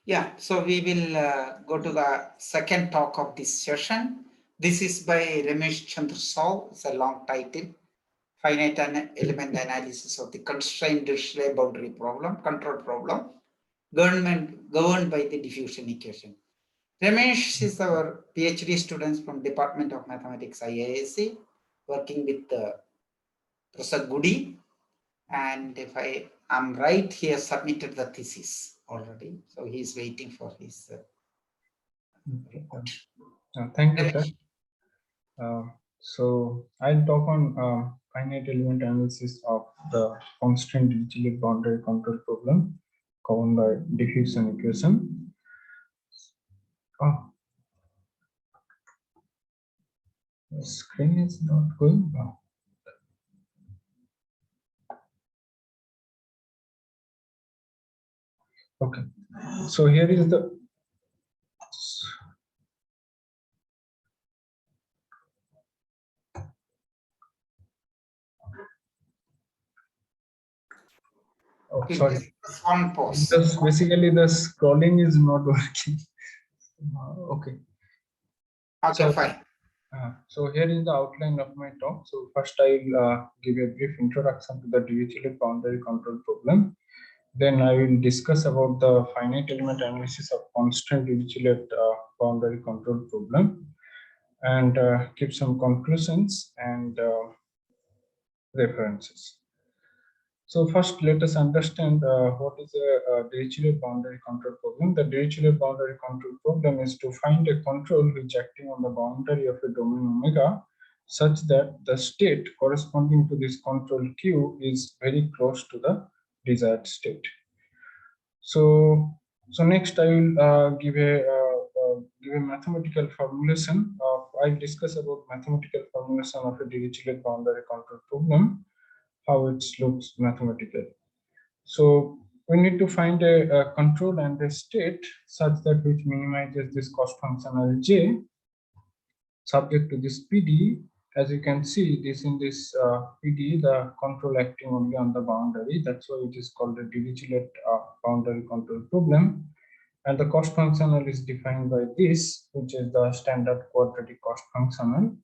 Yeah, so we will go to the second talk of this session. This is by Ramesh Chandrasal. It's a long title. Finite element analysis of the constrained Dirichlet boundary problem, control problem, governed by the diffusion equation. Ramesh is our PhD student from Department of Mathematics, IISc, working with Professor Goody. And if I am right, he has submitted the thesis already. So he is waiting for his report. Thank you, sir. So I'll talk on finite element analysis of the constraint Dirichlet boundary control problem governed by diffusion equation. Oh, the screen is not going now. Okay, so here is the sorry. One pause. Just basically the scrolling is not working. Okay. Okay, fine. So here is the outline of my talk. So first I'll give a brief introduction to the Dirichlet boundary control problem. Then I will discuss about the finite element analysis of constraint Dirichlet boundary control problem, and give some conclusions and references. So first, let us understand what is a Dirichlet boundary control problem. The Dirichlet boundary control problem is to find a control which acting on the boundary of a domain omega, such that the state corresponding to this control Q is very close to the desired state. So next I will give a mathematical formulation. I'll discuss about mathematical formulation of a Dirichlet boundary control problem, how it looks mathematically. So we need to find a control and a state such that which minimizes this cost function Lj subject to this PD. As you can see, this in this PD, the control acting only on the boundary. That's why it is called a Dirichlet boundary control problem. And the cost functional is defined by this, which is the standard quadratic cost functional.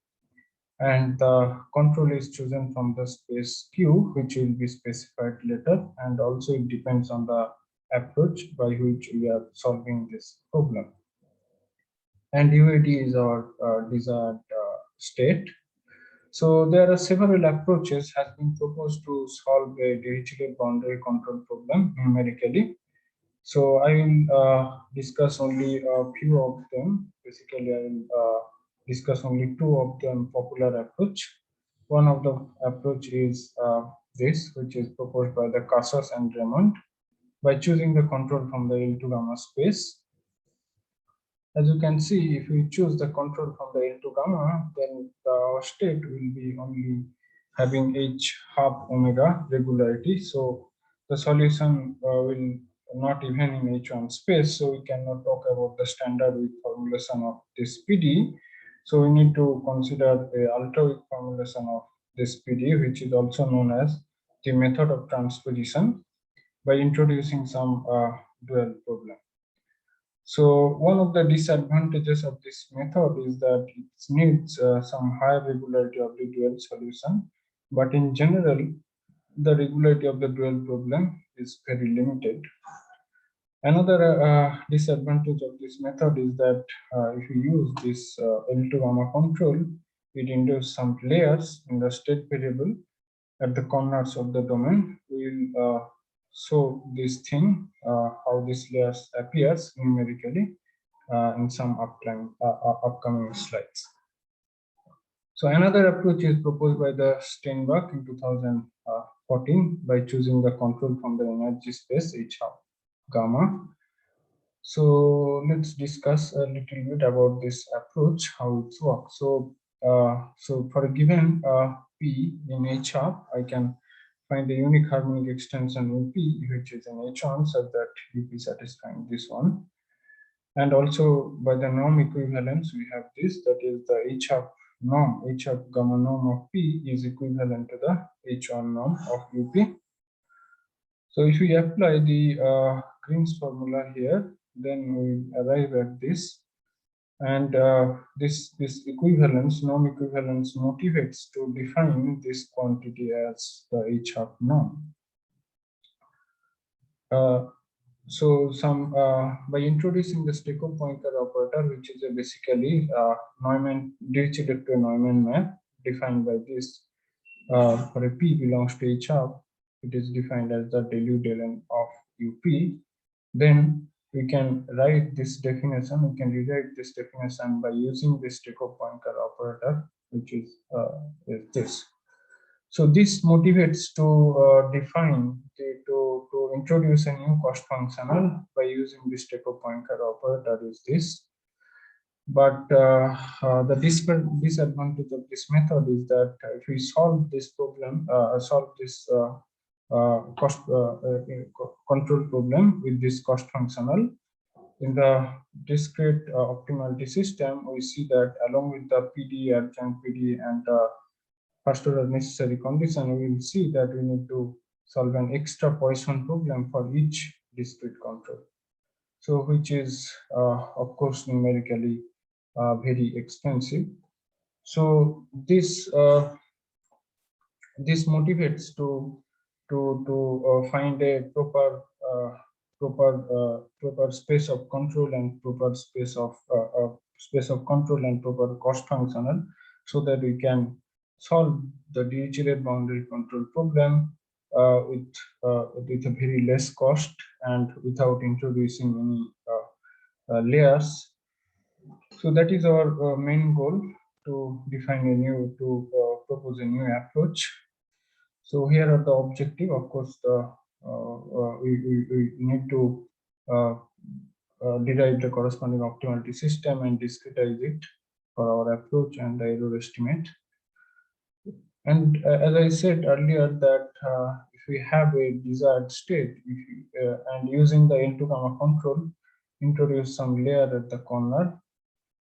And the control is chosen from the space Q, which will be specified later. And also it depends on the approach by which we are solving this problem. And UAD is our desired state. So there are several approaches has been proposed to solve a Dirichlet boundary control problem numerically. So I will discuss only a few of them. Basically, I will discuss only two of them popular approach. One of the approach is this, which is proposed by the Casas and Raymond by choosing the control from the L2 gamma space. As you can see, if we choose the control from the L2 gamma, then the state will be only having H half omega regularity. So the solution will not even in H1 space. So we cannot talk about the standard weak formulation of this PD. So we need to consider a ultra weak formulation of this PD, which is also known as the method of transposition, by introducing some dual problem. So one of the disadvantages of this method is that it needs some higher regularity of the dual solution, but in general, the regularity of the dual problem is very limited. Another disadvantage of this method is that if you use this L2 gamma control, it induces some layers in the state variable at the corners of the domain. We will show this thing, how this layers appears numerically in some upcoming slides. So another approach is proposed by the Steinbach in 2014 by choosing the control from the energy space H half gamma. So let's discuss a little bit about this approach, how it works. So for a given P in H half, I can find the unique harmonic extension in P, which is in H1, such that UP satisfying this one. And also by the norm equivalence, we have this, that is the H half norm, H half gamma norm of P is equivalent to the H1 norm of UP. So if we apply the Green's formula here, then we arrive at this. And this equivalence, non-equivalence motivates to define this quantity as the H half norm. So by introducing the Stekel-Poincare operator, which is basically Neumann Dirichlet to Neumann map defined by this, for a P belongs to H half, it is defined as the del U del N of UP. Then we can write this definition. We can rewrite this definition by using this Stekel-Poincare operator, which is this. So this motivates to to introduce a new cost functional by using this Stekel-Poincare operator is this. But the disadvantage of this method is that if we solve this problem, cost control problem with this cost functional in the discrete optimality system, we see that along with the PD, adjoint PD, and first order necessary condition, we will see that we need to solve an extra Poisson problem for each discrete control. So which is of course numerically very expensive. So this motivates to find a proper space of control and proper space of control and proper cost functional, so that we can solve the Dirichlet boundary control problem with a very less cost and without introducing any layers. So that is our main goal, to define a new, propose a new approach. So here are the objective. Of course, we need to derive the corresponding optimality system and discretize it for our approach and the error estimate. And as I said earlier, that if we have a desired state, and using the L2 gamma control, introduce some layer at the corner,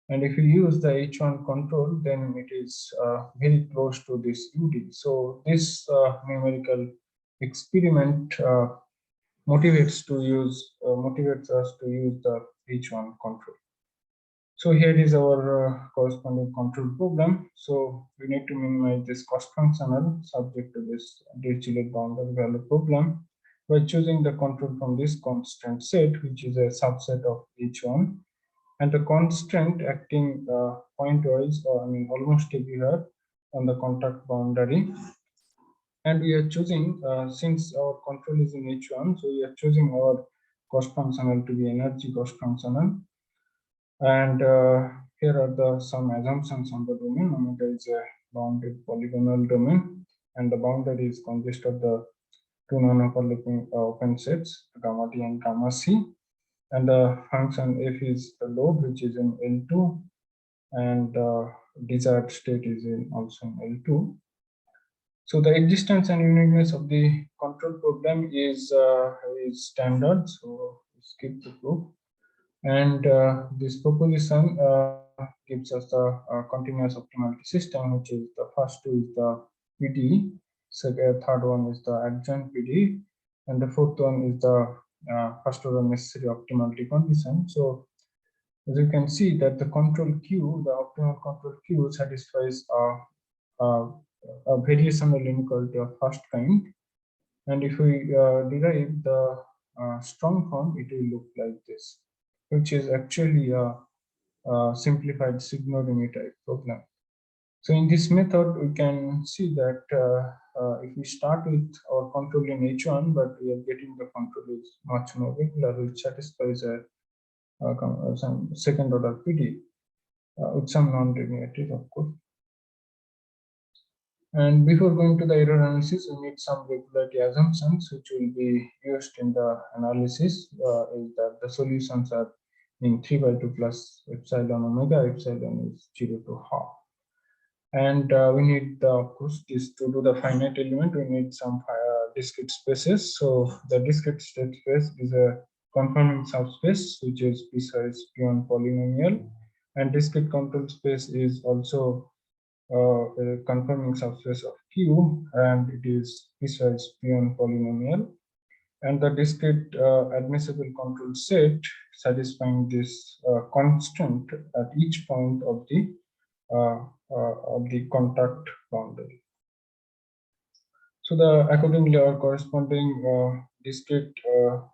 and if you use the H1 control, then it is very close to this UD. So this numerical experiment motivates us to use the H1 control. So here is our corresponding control problem. So we need to minimize this cost functional subject to this Dirichlet boundary value problem by choosing the control from this constant set, which is a subset of H1. And the constraint acting pointwise, or almost everywhere on the contact boundary. And we are choosing, since our control is in H1, so we are choosing our cost functional to be energy cost functional. And here are some assumptions on the domain. Omega is a bounded polygonal domain, and the boundary is consist of the two non-overlapping open sets, gamma T and gamma C. And the function f is the load, which is in L2, and desired state is also in L2. So the existence and uniqueness of the control problem is standard. So skip the proof. And this proposition gives us the continuous optimality system, which is the first two is the PD, third one is the adjoint PD, and the fourth one is the first order necessary optimality condition. So as you can see that the control Q, the optimal control Q, satisfies a variational inequality of first kind. And if we derive the strong form, it will look like this, which is actually a simplified Signor-Remy type problem. So in this method, we can see that if we start with our control in H1, but we are getting the control is much more regular, which satisfies some second order PD with some non-linearity, of course. And before going to the error analysis, we need some regularity assumptions which will be used in the analysis. Is that the solutions are in 3/2 plus epsilon omega, epsilon is 0 to half. And we need, of course, this to do the finite element, we need some discrete spaces. So the discrete state space is a conforming subspace, which is piecewise Peon polynomial, and discrete control space is also a conforming subspace of Q, and it is piecewise Peon polynomial. and the discrete admissible control set satisfying this constant at each point of the contact boundary. So the accordingly our corresponding discrete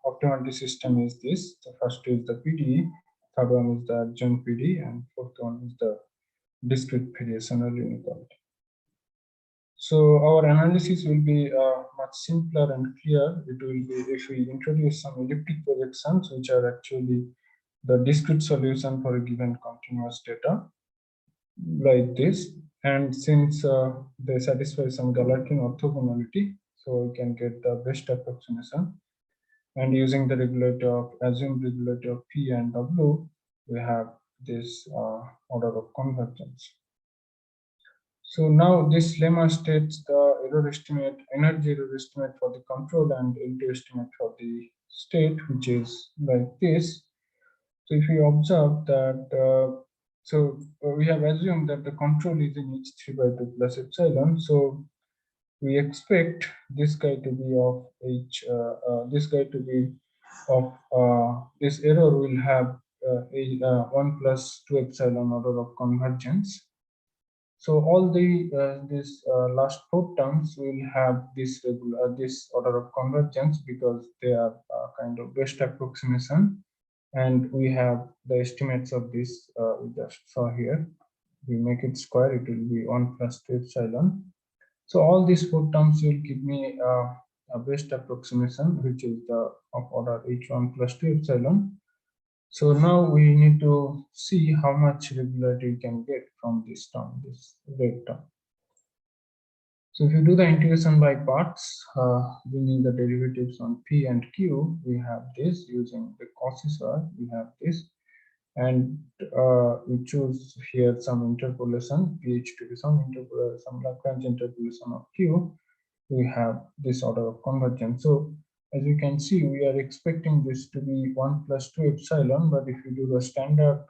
optimality system is this. The first is the PDE, third one is the adjoint PDE, and fourth one is the discrete variational inequality. So our analysis will be much simpler and clear. It will be if we introduce some elliptic projections, which are actually the discrete solution for a given continuous data, like this. And since they satisfy some Galerkin orthogonality, so we can get the best approximation. And using the regulator of assumed regulator of P and W, we have this order of convergence. So now this lemma states the error estimate, energy error estimate for the control and LT estimate for the state, which is like this. So if we observe that, we have assumed that the control is in H3 by 2 plus epsilon. So we expect this guy to be of H, this guy to be of, this error will have 1 plus 2 epsilon order of convergence. So all the this last 4 terms will have this this order of convergence because they are kind of best approximation, and we have the estimates of this we just saw here. We make it square, it will be 1 plus 2 epsilon. So all these 4 terms will give me a best approximation, which is the of order H1 plus 2 epsilon. So now we need to see how much regularity we can get from this term, this rate term. So if you do the integration by parts, bringing the derivatives on P and Q, we have this using the Cauchy square, we have this, and we choose here some interpolation, PH to be some Lagrange interpolation of Q. We have this order of convergence. So as you can see, we are expecting this to be 1 plus 2 epsilon, but if you do the standard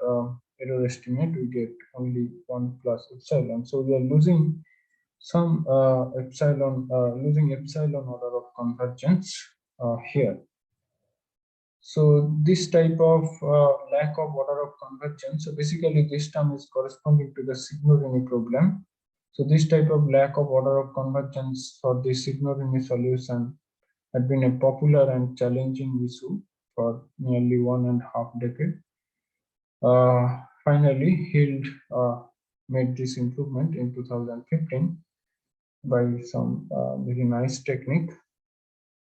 error estimate, we get only 1 plus epsilon. So we are losing some losing epsilon order of convergence here. So this type of lack of order of convergence, so basically this term is corresponding to the Signorini problem. So this type of lack of order of convergence for the Signorini solution had been a popular and challenging issue for nearly 1.5 decades. Finally, Hild made this improvement in 2015 by some very nice technique.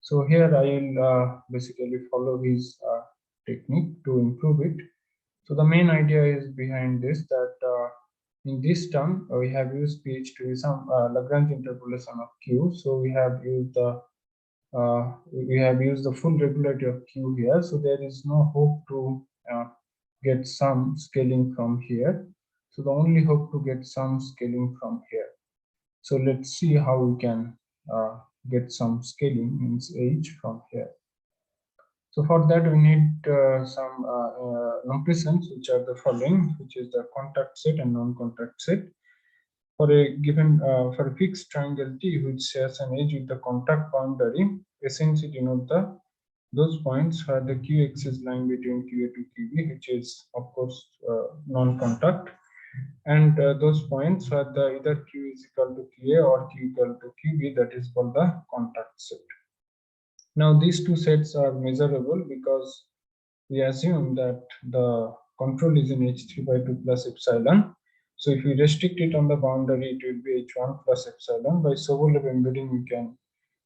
So here I will basically follow his technique to improve it. So the main idea is behind this that in this term we have used PH to some Lagrange interpolation of Q. So we have used the full regularity of Q here. So there is no hope to get some scaling from here. So the only hope to get some scaling from here. So let's see how we can get some scaling, means H from here. So for that we need some notations, which are the following, which is the contact set and non-contact set. For a given for a fixed triangle T which shares an edge with the contact boundary, essentially denote those points where the QX is lying between QA to QB, which is of course non-contact, and those points where the either Q is equal to QA or Q equal to QB, that is called the contact set. Now these two sets are measurable because we assume that the control is in H3 by 2 plus epsilon. So if we restrict it on the boundary, it will be H1 plus epsilon. By Sobolev embedding, we can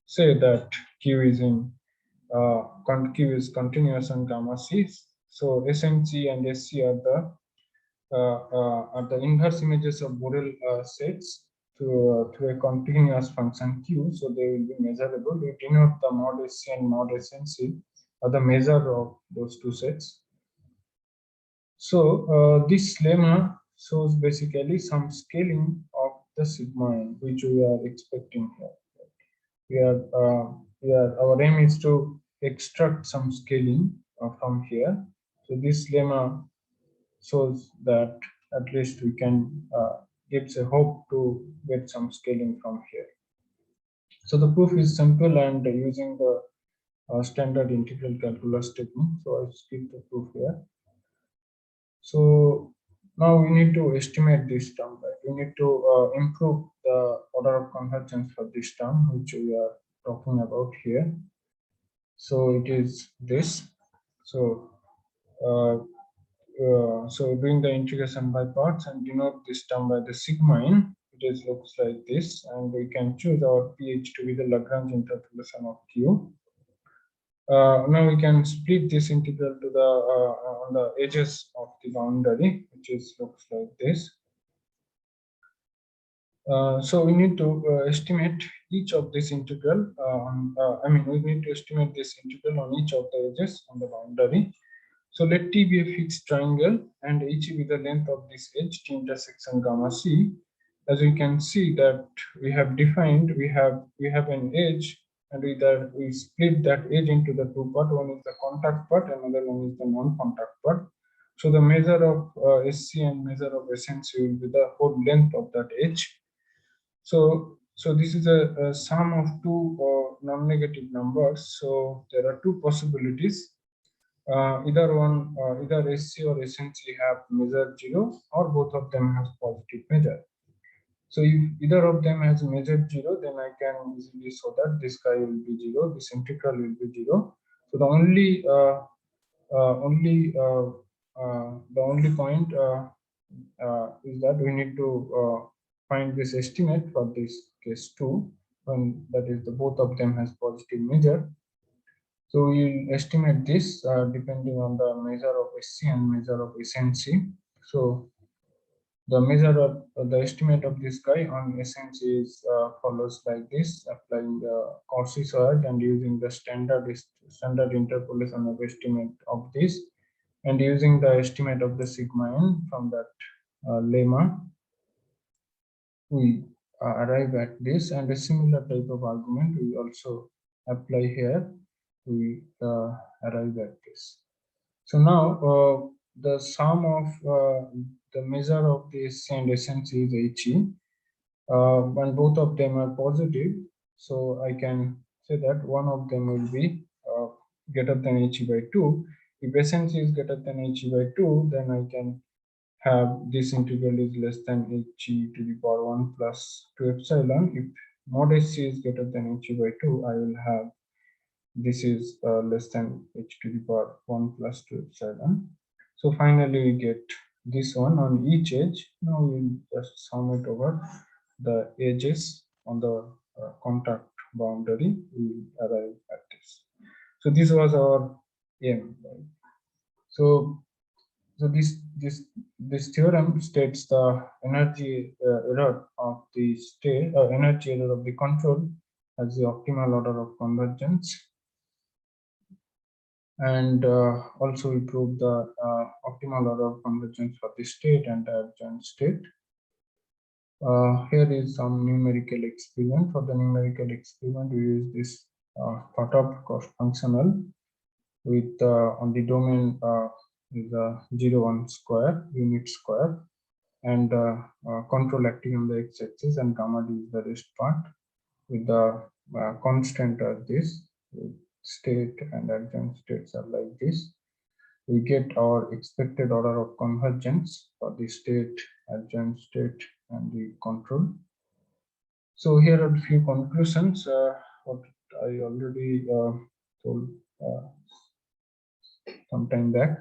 say that Q is in Q is continuous on gamma C. So SMC and SC are the inverse images of Borel sets to a continuous function Q. So they will be measurable. We denote the mod SC and mod SNC are the measure of those two sets. So this lemma shows basically some scaling of the sigma n, which we are expecting here. Our aim is to extract some scaling from here. So this lemma shows that at least we can gives a hope to get some scaling from here. So the proof is simple, and using the standard integral calculus technique. So I skip the proof here. So now we need to estimate this term, right? We need to improve the order of convergence for this term, which we are talking about here. So it is this. So so doing the integration by parts and denote this term by the sigma in, it looks like this, and we can choose our pH to be the Lagrange interpolation of Q. Now we can split this integral to the on the edges of the boundary, which looks like this. So we need to estimate each of this integral we need to estimate this integral on each of the edges on the boundary. So let T be a fixed triangle and H be the length of this edge T intersection gamma C. As we can see that we have defined, we have an edge, and we split that edge into the two parts. One is the contact part, another one is the non-contact part. So the measure of SC and measure of SNC will be the whole length of that edge. So this is a sum of two non-negative numbers. So there are two possibilities. Either SC or SNC have measure 0, or both of them have positive measure. So if either of them has measured 0, then I can easily show that this guy will be 0, this integral will be 0. So the only point is that we need to find this estimate for this case 2, when that is both of them has positive measure. So we will estimate this depending on the measure of SC and measure of SNC. So the measure of the estimate of this guy on SNC is follows like this: applying the Cauchy surge and using the standard interpolation of estimate of this, and using the estimate of the sigma n from that lemma, we arrive at this. And a similar type of argument we also apply here. We arrive at this. So now the sum of the measure of the SC and SNC is HE, and both of them are positive. So I can say that one of them will be greater than HE by 2. If SNC is greater than HE by 2, then I can have this integral is less than HE to the power 1 plus 2 epsilon. If mod SC is greater than HE by 2, I will have this is less than H to the power 1 plus 2 epsilon. So finally we get this one on each edge. Now we'll just sum it over the edges on the contact boundary. We will arrive at this. So this was our aim, right? So this theorem states the energy error of the state, energy error of the control as the optimal order of convergence. And also we prove the optimal order of convergence for the state and the adjoint state. Here is some numerical experiment. For the numerical experiment, we use this thought of cost functional with on the domain is 0, 1 square, unit square, and control acting on the x-axis, and gamma d is the rest part, with the constant as this. State and adjoint states are like this. We get our expected order of convergence for the state, adjoint state, and the control. So here are a few conclusions. What I already told some time back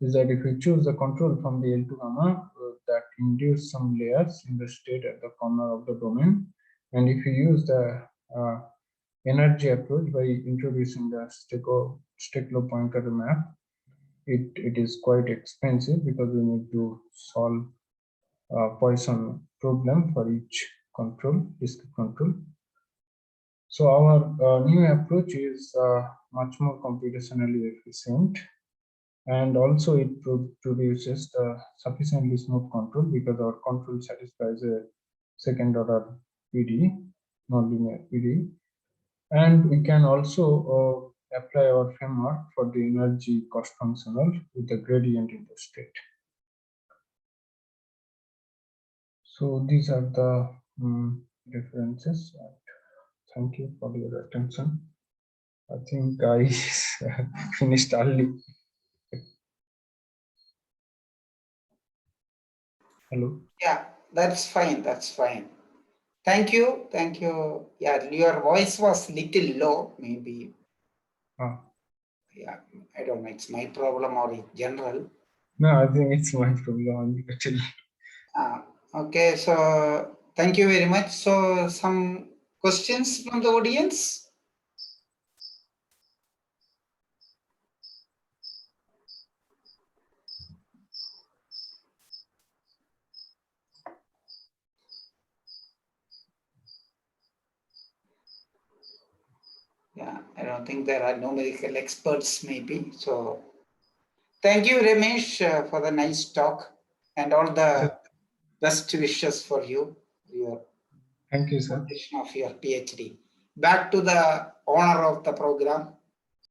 is that if we choose the control from the L2 gamma, that induce some layers in the state at the corner of the domain, and if you use the energy approach by introducing the Steklov-Poincaré map, it is quite expensive because we need to solve a Poisson problem for each control, discrete control. So our new approach is much more computationally efficient, and also it produces the sufficiently smooth control because our control satisfies a second order PD, nonlinear PD. And we can also apply our framework for the energy cost functional with the gradient in the state. So these are the references. Thank you for your attention. I think I finished early. Hello. Yeah, that's fine. That's fine. Thank you. Thank you. Yeah, your voice was little low, maybe. Ah. Yeah, I don't know. It's my problem or in general. No, I think it's my problem. Actually. Okay, so thank you very much. So some questions from the audience? Yeah, I don't think there are numerical experts maybe. So thank you, Ramesh, for the nice talk and all the best wishes for you, your Thank you, sir. completion of your PhD. Back to the owner of the program.